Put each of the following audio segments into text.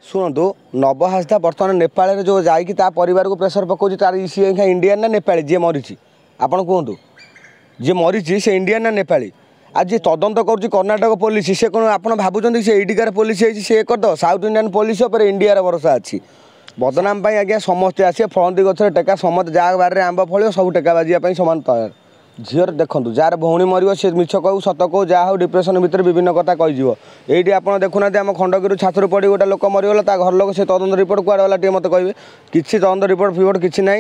शुणु नव हासदा बर्तमान नेपाल जो जाकि परिवार को प्रेसर पकाउछि तार सी इंडियन ना नेपाली जी मरी आपड़ कहतु जी मरी से इंडियन ना नेपाली आज जी तदंत कर कर्णाटक पुलिस से कौन आप भावुं से एटिकार पुलिस सी करद साउथ इंडियन पुलिस पर इंडिया भरोसा अच्छी बदनाम आज्ञा समस्ते आसे फलती गचर टेका समस्त जहाँ बारे आंब फल सब टेका बाजिया समस्त तैयार झीर देखूँ जार भौणी मर से मिछ कहू सत कहू जहाँ हो डिप्रेसन भितर विभिन्न कथा कहीजिव ये आप देखुना आम खंडगिरी छात्र पड़ी गोटे लोक मरीगला घर लोक से तदंत रिपोर्ट कुआड़े गला टे मत कहे किसी तदंत रिपोर्ट फिपोर्ट किसी ना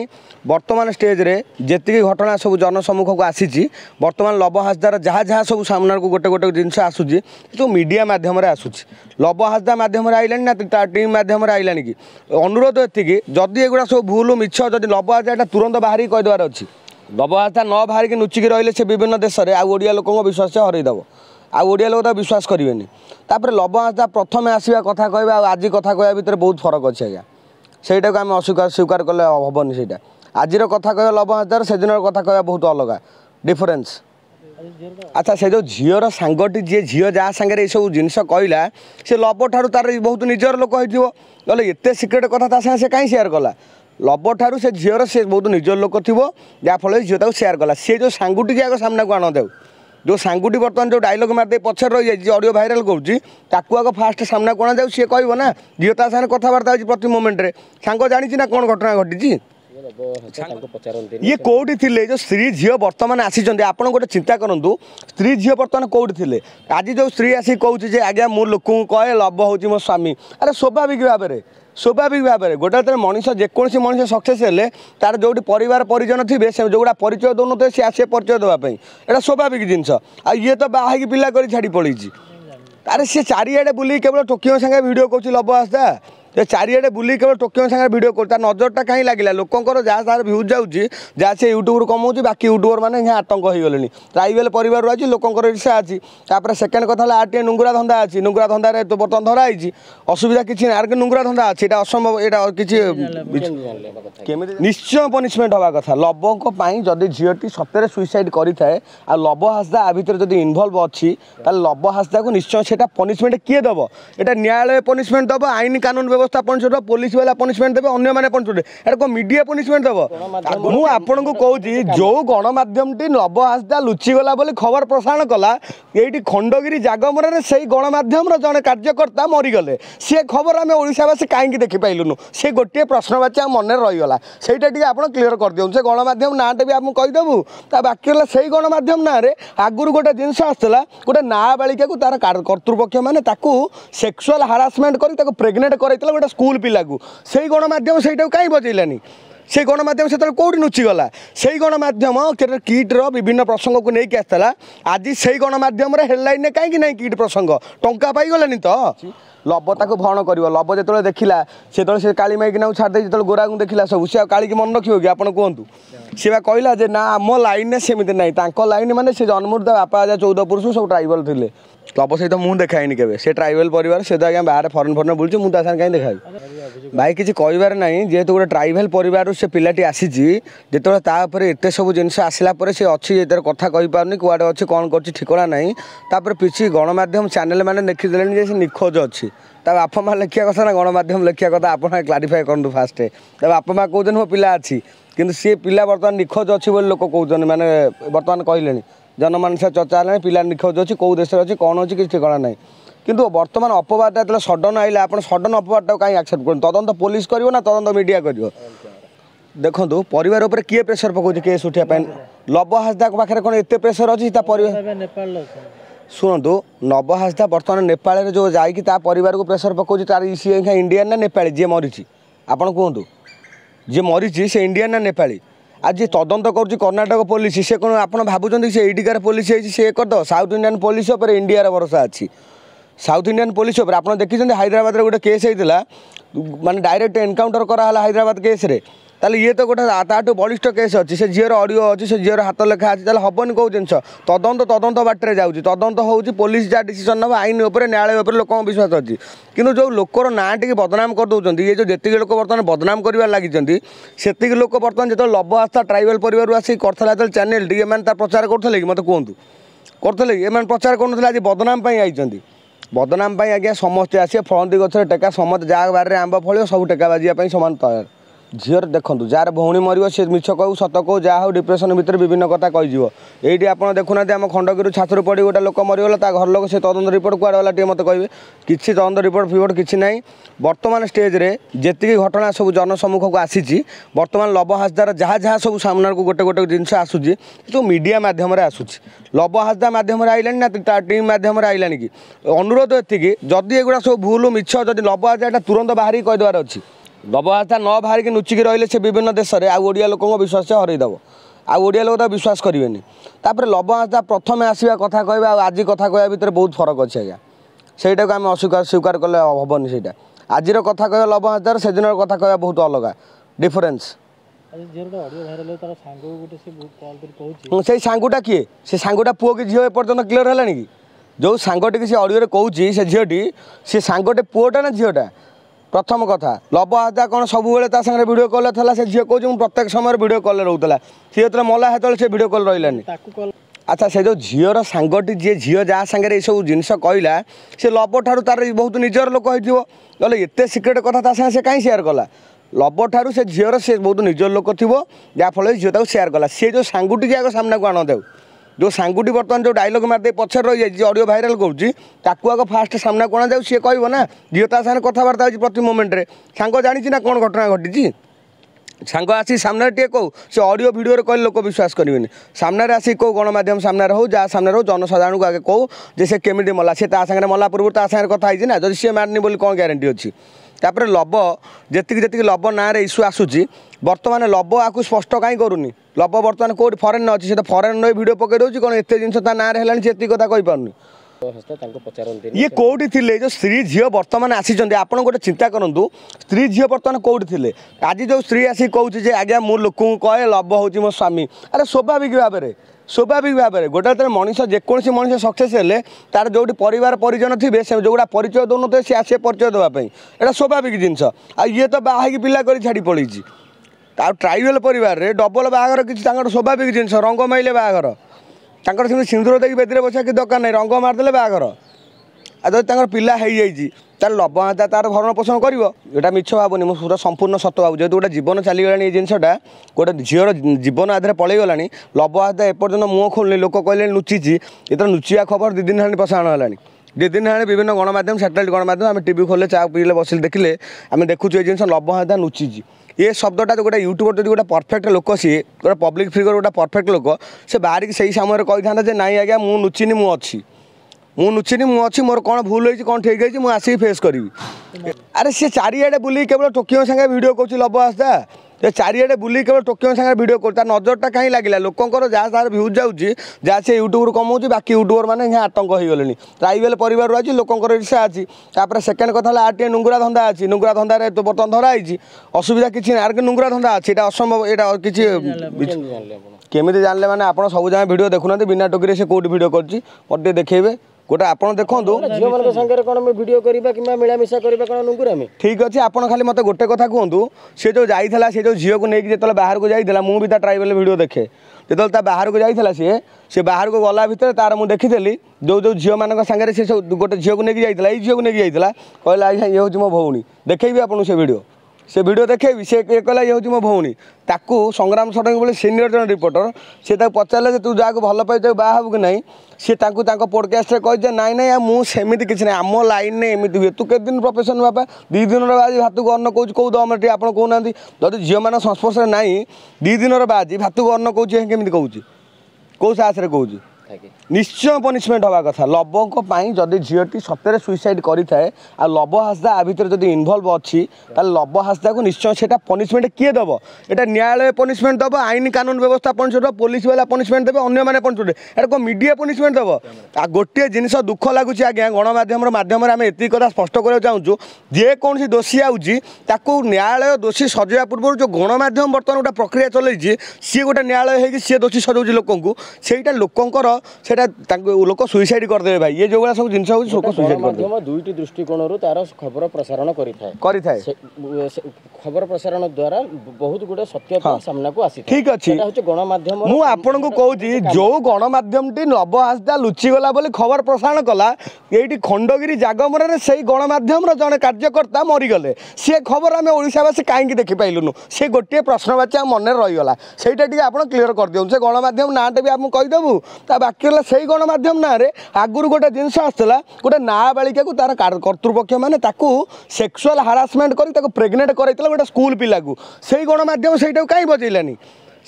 बर्तमान स्टेज रे जी घटना सब जनसम्मुख को आसी बर्तमान लव हासदार जहाँ जहाँ सब सामना को गोटे गोटे जिनस आसूँ जो मीडिया मध्यम आसूँ लव हासदा मध्यम आइलानी ना टीम मध्यम आइलानी कि अनुरोध एति जदि एगुड़ा सब भूल मिछ जदि लव हासदा तुरंत बाहर कहीदेवार अच्छी लव हासदा न बाहर लुचिकी रही से विभिन्न देश में आड़िया लोक विश्वास से हरईदेव आड़िया लोक विश्वास करेंगे तापर लव हासदा प्रथम आसवा कथा कह आज कथा कह भितर बहुत फरक अच्छे आज्ञा सहीटा को आम स्वीकार कले हेनी से आज कथा कह लव हासदार से दिन कथा कह बहुत अलग डिफरेन्स अच्छा से जो झीर सांगटी जी झी जहाँ सांगे सब जिनस कहला से लव ठार तार बहुत निजर लोक होते एत सिक्रेट कथा सागे से कहीं सेयार कला लव ठार से झीर से बहुत निजर लोक थी जहाँफल झील ताको सेयार कला सी जो सांगुटी आग सामना को आन दे जो सांगुटी बर्तमान जो डायलॉग मारदे पछर रही जाए ऑडियो भाइराल करूँ आग फास्ट सामना को आना सी कह ना झील ता सागे कथबार्ता हो प्रति मोमेंट रे सांग जानी ना कौन घटना घटी ये कौटी थे जो स्त्री झील बर्तमान आसी आप गोटे चिंता करूँ स्त्री झील बर्तमान कौटी थे आज जो स्त्री आसिक कहूँ आज्ञा मु लोक कहे लव हूँ मो स्वामी अरे स्वाभाविक भाव में गोटे मनीष जेकोसी मनीष सक्सेस हेले तार जो परिवार परिजन थे से जोड़ा परिचय दौन थे सी आसे परिचय देवाई एटा स्वाभाविक जिनस आ ये तो बाहर पिला कर छाड़ी पड़ी अरे सी चारिआडे बुल केवल टोकियो संगे भिड कर लव हासदा चारिआडे बुल केवल टोकियो संगे भिड कर नजरटा कहीं लगे लोकर जहाँ सार भ्यूज जाऊँगी जहाँ से यूट्यूब कमाऊँ बाकी यूट्यूबर मैंने यहाँ आतंक हो गले ट्राइबल परिवार अच्छी लोकर ईर्षा अच्छी तापर सेकेंड कथा आर नुंगुरा धंदा अच्छी नुंगुरा धंदा तो बर्तमान धराई असुविधा किसी ना आर नुंगुरा धंदा अच्छी असंभव यहाँ किसी निश्चय पनिशमेंट हवा कथा लव जदि झीटी सतरे सुइसाइड करें आ लव हासदा आ भर जब इनवल्व अच्छी लव हासदा को निश्चय से पनिशमेंट किए दब यहाँ न्यायालय पनिशमेंट दब आईन कानून व्यवस्था पनिशमेंट पुलिस वाला पनिशमेंट देवे अन्य मैंने पनिशमेंट एटा मीडिया पनिशमेंट दब मु आपन को कहूँ जो गणमाध्यम टी लव हासदा लुचिगला बोली खबर प्रसारण कला ये खंडगिरी जागमर से गणमाध्यम जड़े कार्यकर्ता मरीगले सी खबर आम ओडावासी कहीं देखिपाइलुनु से गोटे प्रश्नवाची मन रहीगला से आप क्लीयर कर दिखाँ से गणमाध्यम नाटे भी आम कहीदेबू बाकी से गणमाध्यम ना आगुरी गोटे जिनस आसला गोटे नाबालिका को तार कर्तृपक्ष मैंने सेक्सुअल हारासमेंट कर प्रेग्नेंट कर गोटे स्कूल पिला को से गणमाध्यम से कहीं बजेलानी से गणमाध्यम से कौटी नुचिगला से गणमाध्यम किट्र विभिन्न प्रसंग को लेकिन आसला आज से गणमाध्यम हेडलाइन कहीं ना किट प्रसंग टंका पाईगलानी तो लव ताक भरण कर लव जो देखला से काली माइकिना छाड़ी जो गोरा को देखला सब सी काली की मन रखियो कि आपन कहतु सी कहला जे ना आम लाइन सेमती ना लाइन माने से जन्मूर्धा बापा आजा 14 पुरुष सब ट्राइबल थे लव सहित मुझे देखाईनि के से ट्राइबल परिवार से तो आज्ञा बाहर फरेन फरेन बुलूँ मुझे साथ कहीं देखा भाई किसी कहबार ना जेहेतु गोटे ट्राइबल परिवार से पिलाटी आसी जितेबाला एत सब जिनस आसला से अच्छी कथा कहीपार कुआड़े अच्छी कौन कर ठिकना ना तापर पिछी गणमाध्यम चैनल मैंने देखीदे से निखोज अच्छी ता बापा माँ लिखा कथा ना गणमाध्यम लिखा कथा आप क्लारीफाए करूँ फास्ट ता बापा माँ कहते मो पिला अच्छी कि सी पिला बर्तमान निखोज अच्छी लोक कहते मैंने बर्तमान कहले जनमानस चर्चा है पिला निखोज अच्छी कौ देश अच्छी कौन अच्छी किसी ठिकाना ना किंतु बर्तमान अपवादटा जो सडन आइला आप सडन अपवादटा कहीं एक्सेप्ट कर तदंत पुलिस कर ना तदंत मीडिया कर देखो परिवार उपर किए प्रेसर पकाउछ केस उठाइबा लव हासदा पाखे कौन एत प्रेसर अच्छी शुणु लव हासदा बर्तमान नेपाल जो जाकि परिवार को प्रेसर पकाउछ तार सी इंडियन ना नेपाली जी मरी आपड़ कहतु जी मरी से इंडियन ना नेपाली आज तदंत कर कर्णाटक पुलिस से कौन आप भावुं से एटिकार पुलिस सी करद साउथ इंडियन पुलिस पर इंडिया भरोसा अच्छी साउथ इंडियन पुलिस आप देखी हैदराबाद गोटे केस होता माने डायरेक्ट एनकाउंटर कराला हैदराबाद केस रे ताले ये तो गोटे ताठू बलिष्ठ केस अच्छी से झीर ऑडियो अच्छी से झीर हाथ लेखा अच्छी हेनी कौ जिन तदंत बाटर जाऊँगी तदंत होची पुलिस जहाँ डिसीजन नब आईन उपर न्यायालय उपर लोक विश्वास अच्छी किंतु जो लोकर ना टी बदनाम कर दौरान ये जो जी लोक बर्तमान बदनाम कर लगी से लोक बर्तमान जो लव हासदा ट्राइबल परिवार आसिक करता चैनल टी एम प्रचार करते कि मत कहतु करते एम प्रचार कर आज बदनाम आई बदनाम आज्ञा समस्ते आसे फलती गचर टेका समस्त जहाँ बारे आंब फल सब टेका बाजिया सामान तैयार झीर देखूँ जार भौणी मर से मिछ कहू सत कहू जहाँ हो डिप्रेसन भितर विभिन्न कथा कहीजिव ये आप देखुना आम खंडगिरी छात्र पड़ी गोटे लोक मरीगला घर लोक से तदंत रिपोर्ट कुआड़े गला मत कहे किसी तदंत रिपोर्ट फिपोर्ट किसी ना बर्तमान स्टेज रे जी घटना सब जनसम्मुख को आसी बर्तमान लव हासदार जहाँ जहाँ सब सामना को गोटे गोटे जिनस आसूसी सब मीडिया मध्यम आसूसी लव हासदा मध्यम आइलानी ना टीम मध्यम आइलानी कि अनुरोध एति जदि एगुड़ा सब भूल मिछ जदि लव हासदा तुरंत बाहर कहीदेवार अच्छी लव हासदा न बाहर की नुचिकी रही से विभिन्न देश में आड़िया लोक विश्वास से हरईदेव आड़िया लोक विश्वास करेंगे तापर लव हासदा प्रथम आसवा कथा कह आज कथा कह भितर बहुत फरक अच्छे आज्ञा सहीटा को आम अस्वीकार स्वीकार कले हेनी से आज कथा कह लव हासदार से दिन कथा कह बहुत अलग डिफरेन्स से सांगुटा किए से सांगुटा पुओ कि झील एपर्तन क्लीयर है कि जो सांगटी से अडियो कहूँ से झीटी सी सांगटे पुओटा ना झीटा प्रथम कथा लव हासदा कौन सब सागर भिड कल था से झील कहूँ प्रत्येक समय भिड कल रोला सी जो मला से भिड कल रही अच्छा से जो झीर सांगटी जी झील जहाँ सागर ये सब जिन कहला से लव ठार तार बहुत निजर लोक हो एत सिक्रेट कथा से कहीं सेयार कला लव ठार से झीर से बहुत निजर लोक थी जहाँफल झील ताको सेयार कला सी जो सांगुटी आगे सामना को आन दे जो सांगुटी बर्तमान जो डायलॉग मारदे पछर रही जाए ऑडियो वायरल करूँ आग फास्ट सामना को आना सी कह ना झील ता साथ कथबार्ता हो प्रति मोमेंट रे सांग जानी ना कौन घटना घटी सांग आसी सामने टे कहू से ऑडियो वीडियो कहले लोक विश्वास करेंगे सामने आसी कौ गणमाध्यम सामने हो जहाँ सामने हो जनसाधारण को आगे कहू जे से केमी मला सी सागर मला पूर्व ता सागर कथा है ना जब सी मारनी बोली कौन ग्यारंटी अच्छी तापर लव जी लव ना इश्यू आसूसी बर्तमान लव आपको स्पष्ट कहीं करूनी लव बर्तमान कौट फरेन अच्छी से फरेन नहीं भिड पकई दूसरी कौन एत जिन ना है कथा कहीपारूनी ये कौटी थे जो स्त्री झील बर्तमान आसी आप गोटे चिंता करूँ स्त्री झील बर्तमान कौटी थे आज जो स्त्री आसिक कहूँ आज्ञा मु लोक कहे लव हूँ मो स्वामी अरे स्वाभाविक भाव में गोटे मनीष जेकोसी मनीष सक्सेस हेले तार जो परिवार परिजन थे से जो परिचय दौन थे सी आसे परिचय देवाई एटा स्वाभाविक जिनस आ ये तो बाहर पिला कर छाड़ी पड़ी ट्राइबल परिवार रे डबल बाहागर किसी स्वाभाविक जिनस रंग माइले बाहागर तांकर सिंदूर देखिए बेदरे बसा कि दरकार नहीं रंग मारदे बाहागर आ जब पिला हो जाइए तार लव हासदा तार भरण पोषण कर मिछ भावनी मुझे पूरा संपूर्ण सत्य भाव जेहतु गोटे जीवन चलीगला ये जिनटा गोटे झीर जीवन आधे पलैगला लव हासदा एपर्तन मुँह खोलनी लोक कहले नुचिची ये नुचिया खबर 2 दिन है प्रसारण है 2 दिन है विभिन्न गणमाध्यम सैटेलाइट गणमाध्यम आम टीवी खोले चा पीले बसिले देखिले आम देखुँ ये जिन लव हासदा नुचिची ये शब्दटा जो गोटे यूट्यूबर जो गोटे परफेक्ट लोक सी गोटे पब्लिक फिगर गोटे परफेक्ट लोक से बाहर की सही समय कही था ना आज्ञा मु नुचिनी मुझे मुझे मोर कौन भूल होती कौन ठीक है मुझे आसिक फेस करी अरे सी चारिड़े बुल केवल टोकियो सागे भिड कर लव हासदा ये चारिड़े बुल केवल टोकियो सागे भिड कर नजरटा कहीं लगे लोकर जहाँ तार भ्यूज जाऊँगी जहाँ से यूट्यूबर कमाऊँ बाकी यूट्यूबर मैंने आतंक हो गले ट्राइबल परिवार आज लोकर ईर्षा अच्छी तापर सेकेंड कथा आर टे नुंगुरा धंदा अच्छी नुंगुरा धंदा तो बर्तमान धराई असुविधा किसी ना आर नुंगुरा धंदा अच्छी असंभव यहाँ किसी केमी जानले मैंने आप सब जगह भिड देखुना बिना टोकी से कौट भिड कर देखेबे गोटे आप देखो ठीक अच्छे आप खाली मत गोटे कथा कहतु सी जो जाइला से जो झील को लेकिन जो बाहर को जाइला मुझे ट्राइबल वीडियो देखे जो बाहर को जाइला सी बाहर को गला भितर तार मुझे देखी जो जो झील मान सागर से गोटे झील को लेकिन जाइला ये झील को लेकिन जाइला कहला आज्ञा ये हूँ मो भौणी देखेबी आपको से वीडियो देखेबी से कहला ये हूँ मो भौणी ताकू संग्राम षडंगी बोले सीनियर जन रिपोर्टर से पचारे तू जहाँ भल पाई बाहू कि नहीं सी पॉडकास्ट कही नाई ना मुझे किसी ना आम लाइन में एमती हुए तू के दिन प्रोफेशन बापा 2 दिन बाजी भात को अन्न कौच कौ दम आप कहना जब झील मान संस्पर्श ना 2 दिन बाजी भात को अन्न कौच केमी कौच कौ साहस कौच निश्चय पनिशमेंट हवा कथा लव जदि झीलटी सत्य सुइसाइड करें आ लव हासदा आ भर जब इनवल्व अच्छी लव हासदा को निश्चय से पनिशमेंट किए दब यहाँ न्यायालय पनिशमेंट दब आईन कानून व्यवस्था पनिशमेंट दब पुलिस वाला पनिशमेंट देवे अन्य मैंने पनिशमेंट एटा को मीडिया पनिशमेंट दब आ गोटे जिन दुख लगुच आज्ञा गणमाध्यम माध्यम एति कथा स्पष्ट करने चाहूँ जेकोसी दोषी आउची न्यायालय दोषी सजाइवा पूर्व जो गणमाध्यम बर्तमान गोटे प्रक्रिया चलती सी गोटे न्यायालय होगी सी दोषी सजाऊँ लोक से लोकर से সেটা লোକ ସୁଇସାଇଡ୍ କରିଦେବେ ଭାଇ। ଇଏ ଯୋଉଭଳିଆ ସବୁ ଜିନିଷ ହେଉଛି ଲୋକ ସୁଇସାଇଡ୍ କରିଦେବେ। ଦୁଇଟି ଦୃଷ୍ଟିକୋଣରୁ ତାର ଖବର ପ୍ରସାରଣ କରିଥାଏ। ଖବର ପ୍ରସାରଣ ଦ୍ୱାରା ବହୁତ ଗୁଡ଼େ ସତ୍ୟତା ସାମ୍ନାକୁ ଆସିଥାଏ। ଠିକ୍ ଅଛି, ହେଉଛି ଗଣମାଧ୍ୟମ। ମୁଁ ଆପଣଙ୍କୁ କହୁଛି ଯୋଉ ଗଣମାଧ୍ୟମଟି ନବ ହାସଦା ଲୁଚିଗଲା ବୋଲି ଖବର ପ୍ରସାରଣ କଲା, ଏଇଠି ଖଣ୍ଡଗିରି ଜାଗମରାରେ ସେଇ ଗଣମାଧ୍ୟମର ଜଣେ କାର୍ଯ୍ୟକର୍ତ୍ତା ମରିଗଲେ। ସେ ଖବର ଆମେ ଓଡ଼ିଶାବାସୀ କାହିଁକି ଦେଖିପାରିଲୁନୁ? ସେ ଗୋଟିଏ ପ୍ରଶ୍ନବାଚୀ ଆମ ମନରେ ରହିଗଲା। ସେଇଟା ଟିକେ ଆପଣ କ୍ଲିୟର କରିଦିଅନ୍ତୁ। ସେ ଗଣମାଧ୍ୟମ ନାଁଟା ବି ଆମକୁ କହିଦେବୁ। ତା ବାକି ହେଲା ସେଇ ଗଣମାଧ୍ୟମ ନାଁରେ ଆଗରୁ ଗୋଟେ ଜିନିଷ ଆସିଥିଲା, ଗୋଟେ ନାବାଳିକାକୁ ତାର କର୍ତ୍ତୃପକ୍ଷ ମାନେ ତାକୁ ସେକ୍ସୁଆଲ ହାରାସମେଣ୍ଟ କରି ତାକୁ ପ୍ରେଗନେଣ୍ଟ କରାଇଥିଲା ଗୋଟେ ସ୍କୁଲ ପିଲାକୁ। ସେଇ ଗଣମାଧ୍ୟମ ସେଇଟାକୁ କାହିଁ ବଜେଇଲାନି?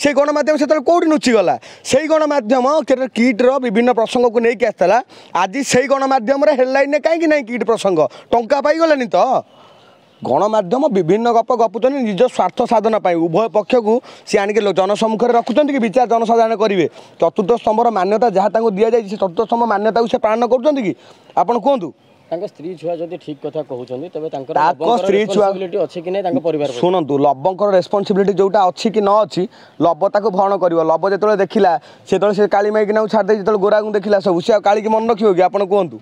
সেই গণমাধ্যম সেতবে কোটি লুচিগলা। সেই গণমাধ্যম কিটর বিভিন্ন প্রসঙ্গক নিয়ে আসলা। আজ সেই গণমাধ্যমের হেডলাইনে কাইকি নাই কিট প্রসঙ্গ? টঙ্কা পাইগলানি তো? গণমাধ্যম বিভিন্ন গপ গপুচ্ছেন নিজ স্বার্থ সাধন পাই। উভয় পক্ষকু সি আনিকি জনসম্মুখে রাখুচ্ছেন কি বিচার জনসাধারণ করবে? চতুর্থ স্তম্ভর মান্যতা যা তাকে দিয়া যাই সে চতুর্থ স্তম্ভ মান্যতা সে পালন করছেন কি? আপনার কুহতু। ତାଙ୍କ ସ୍ତ୍ରୀ ଛୁଆ ଯଦି ଠିକ କଥା କହୁଛନ୍ତି ତେବେ ତାଙ୍କର ସ୍ତ୍ରୀ ଛୁଆ ଅଛି କି ନାହିଁ ତାଙ୍କ ପରିବାର? ଶୁଣନ୍ତୁ, ଲବଙ୍କର ରେସ୍ପନ୍ସିବିଲିଟି ଯେଉଁଟା ଅଛି କି ନ ଅଛି, ଲବ ତାକୁ ଭରଣ କରିବ। ଲବ ଯେତେବେଳେ ଦେଖିଲା, ସେତେବେଳେ ସେ କାଳି ମାଇକିନାକୁ ଛାଡ଼ିଦେଇ ଯେତେବେଳେ ଗୋରାକୁ ଦେଖିଲା ସବୁ, ସେ ଆଉ କାଳିକି ମନେ ରଖିବ କି? ଆପଣ କୁହନ୍ତୁ।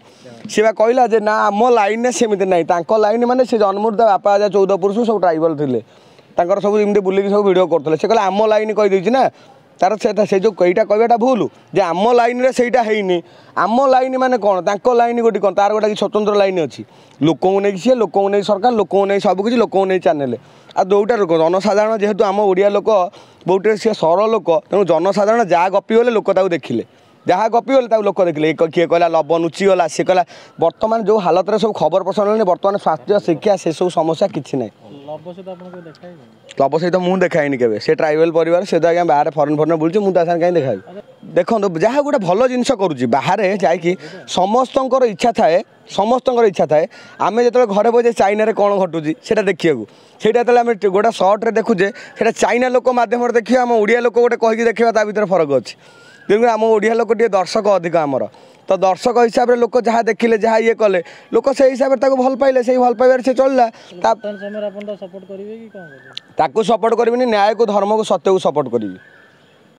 ସେ ବା କହିଲା ଯେ ନା ଆମ ଲାଇନରେ ସେମିତି ନାହିଁ। ତାଙ୍କ ଲାଇନ ମାନେ ସେ ଜନ୍ମରୁ ତା ବାପା ଆଜା 14 ପୁରୁଷ ସବୁ ଟ୍ରାଇବାଲ ଥିଲେ, ତାଙ୍କର ସବୁ ଏମିତି ବୁଲିକି ସବୁ ଭିଡ଼ିଓ କରୁଥିଲେ। ସେ କହିଲା ଆମ ଲାଇନ କହିଦେଇଛି ନା, ତାର ସେଟା ସେ ଯେଉଁ ଏଇଟା କହିବାଟା ଭୁଲ ଯେ ଆମ ଲାଇନରେ ସେଇଟା ହେଇନି। ଆମ ଲାଇନ ମାନେ କ'ଣ? ତାଙ୍କ ଲାଇନ ଗୋଟେ କ'ଣ? ତାର ଗୋଟେ ସ୍ୱତନ୍ତ୍ର ଲାଇନ ଅଛି। ଲୋକଙ୍କୁ ନେଇକି ସିଏ, ଲୋକଙ୍କୁ ନେଇ ସରକାର, ଲୋକଙ୍କୁ ନେଇ ସବୁକିଛି, ଲୋକଙ୍କୁ ନେଇ ଚ୍ୟାନେଲ। ଆଉ ଯେଉଁଟା ଲୋକ ଜନସାଧାରଣ, ଯେହେତୁ ଆମ ଓଡ଼ିଆ ଲୋକ ବହୁଟେ ସିଏ ସରଳ ଲୋକ, ତେଣୁ ଜନସାଧାରଣ ଯାହା ଗପିଗଲେ ଲୋକ ତାକୁ ଦେଖିଲେ, ଯାହା ଗପିଗଲେ ତାକୁ ଲୋକ ଦେଖିଲେ। କିଏ କହିଲା ଲବ ଲୁଚିଗଲା, ସିଏ କହିଲା। ବର୍ତ୍ତମାନ ଯେଉଁ ହାଲତରେ ସବୁ ଖବର ପ୍ରସାରଣ ହେଲାଣି, ବର୍ତ୍ତମାନ ସ୍ୱାସ୍ଥ୍ୟ, ଶିକ୍ଷା, ସେସବୁ ସମସ୍ୟା କିଛି ନାହିଁ। ଲବ ସହିତ ମୁଁ ଦେଖାଇନି କେବେ। ସେ ଟ୍ରାଇବାଲ ପରିବାର, ସେ ତ ଆଜ୍ଞା ବାହାରେ ଫରେନ୍ ବୁଲୁଛି, ମୁଁ ତା ସାଙ୍ଗେ କାହିଁ ଦେଖାଇବି? ଦେଖନ୍ତୁ, ଯାହା ଗୋଟେ ଭଲ ଜିନିଷ କରୁଛି ବାହାରେ ଯାଇକି, ସମସ୍ତଙ୍କର ଇଚ୍ଛା ଥାଏ ଆମେ ଯେତେବେଳେ ଘରେ ବସେ ଚାଇନାରେ କ'ଣ ଘଟୁଛି ସେଇଟା ଦେଖିବାକୁ। ସେଇଟା ଯେତେବେଳେ ଆମେ ଗୋଟେ ସର୍ଟରେ ଦେଖୁଛେ, ସେଇଟା ଚାଇନା ଲୋକ ମାଧ୍ୟମରେ ଦେଖିବା, ଆମ ଓଡ଼ିଆ ଲୋକ ଗୋଟେ କହିକି ଦେଖିବା, ତା ଭିତରେ ଫରକ ଅଛି। ତେଣୁକରି ଆମ ଓଡ଼ିଆ ଲୋକ ଟିକେ ଦର୍ଶକ ଅଧିକ ଆମର। ତ ଦର୍ଶକ ହିସାବରେ ଲୋକ ଯାହା ଦେଖିଲେ, ଯାହା ଇଏ କଲେ, ଲୋକ ସେଇ ହିସାବରେ ତାକୁ ଭଲ ପାଇଲେ, ସେଇ ଭଲ ପାଇବାରେ ସେ ଚଳିଲା। ତାକୁ ସପୋର୍ଟ କରିବିନି, ନ୍ୟାୟକୁ, ଧର୍ମକୁ, ସତ୍ୟକୁ ସପୋର୍ଟ କରିବି।